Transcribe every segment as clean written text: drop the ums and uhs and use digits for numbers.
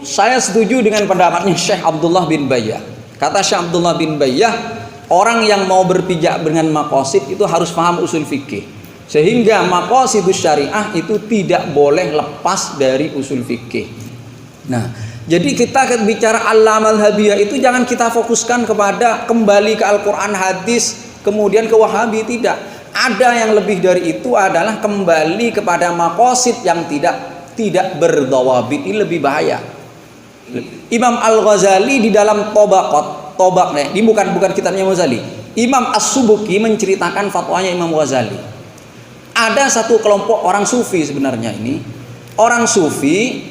Saya setuju dengan pendapatnya Syekh Abdullah bin Bayyah. Kata Syekh Abdullah bin Bayyah, orang yang mau berpijak dengan maqasid itu harus paham usul fikih. Sehingga maqasidus syariah itu tidak boleh lepas dari usul fikih. Nah, jadi kita bicara al-amal habiyah itu jangan kita fokuskan kepada kembali ke Al-Quran, hadis, kemudian ke Wahabi, tidak. Ada yang lebih dari itu adalah kembali kepada maqasid yang tidak berdawabit. Ini lebih bahaya. Imam Al-Ghazali di dalam Tobaq, ini bukan kitabnya Ghazali. Imam As-Subuki menceritakan fatwanya Imam Ghazali. Ada satu kelompok orang sufi sebenarnya ini. Orang sufi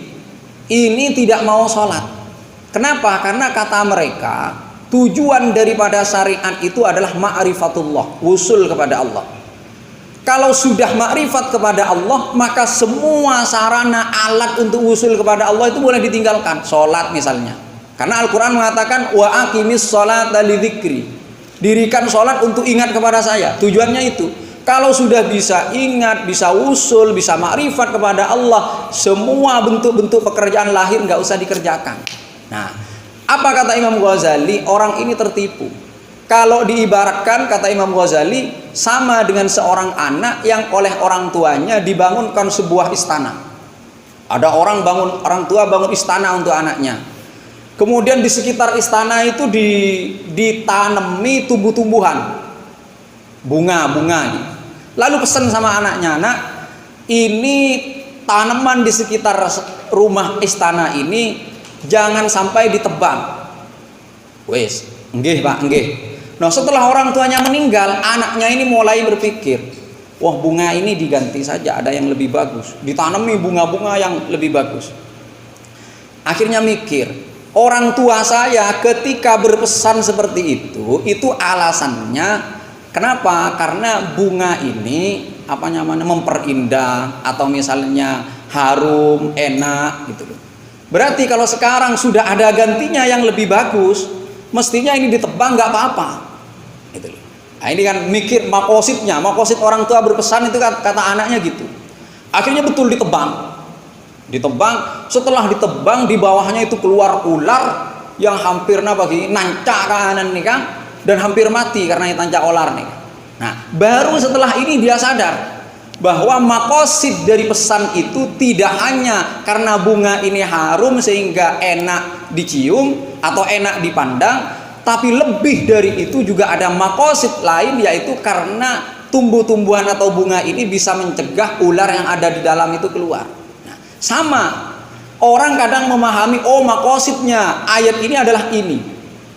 ini tidak mau sholat. Kenapa? Karena kata mereka tujuan daripada syariat itu adalah ma'rifatullah, usul kepada Allah. Kalau sudah makrifat kepada Allah, maka semua sarana alat untuk usul kepada Allah itu boleh ditinggalkan. Sholat misalnya, karena Al-Quran mengatakan wa aqimis sholata lidzikri, dirikan sholat untuk ingat kepada saya. Tujuannya itu. Kalau sudah bisa ingat, bisa usul, bisa makrifat kepada Allah, semua bentuk-bentuk pekerjaan lahir nggak usah dikerjakan. Nah, apa kata Imam Ghazali? Orang ini tertipu. Kalau diibaratkan, kata Imam Ghazali, sama dengan seorang anak yang oleh orang tuanya dibangunkan sebuah istana. Ada orang tua bangun istana untuk anaknya. Kemudian di sekitar istana itu ditanami tumbuh-tumbuhan, bunga-bunga. Lalu pesan sama anaknya, "Nak, ini tanaman di sekitar rumah istana ini jangan sampai ditebang." Wes, nggih Pak, nggih. Nah, setelah orang tuanya meninggal, anaknya ini mulai berpikir, wah, bunga ini diganti saja, ada yang lebih bagus, ditanami bunga-bunga yang lebih bagus. Akhirnya mikir, orang tua saya ketika berpesan seperti itu alasannya kenapa? Karena bunga ini memperindah atau misalnya harum, enak gitu loh. Berarti kalau sekarang sudah ada gantinya yang lebih bagus, mestinya ini ditebang nggak apa-apa. Gitu loh. Nah, ini kan mikir maqasidnya, maqasid orang tua berpesan itu kata anaknya gitu. Akhirnya betul ditebang. Setelah ditebang di bawahnya itu keluar ular yang hampir nancak kanan nih kan, dan hampir mati karena ditancak ular nih. Nah, baru setelah ini dia sadar bahwa maqasid dari pesan itu tidak hanya karena bunga ini harum sehingga enak dicium atau enak dipandang, tapi lebih dari itu juga ada maqasid lain, yaitu karena tumbuh-tumbuhan atau bunga ini bisa mencegah ular yang ada di dalam itu keluar. Nah, sama orang kadang memahami, oh maqasidnya ayat ini adalah ini,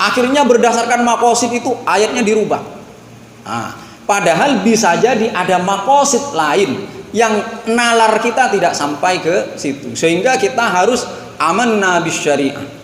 akhirnya berdasarkan maqasid itu ayatnya dirubah. Nah, padahal bisa jadi ada maqasid lain yang nalar kita tidak sampai ke situ, sehingga kita harus amanna bisyariah,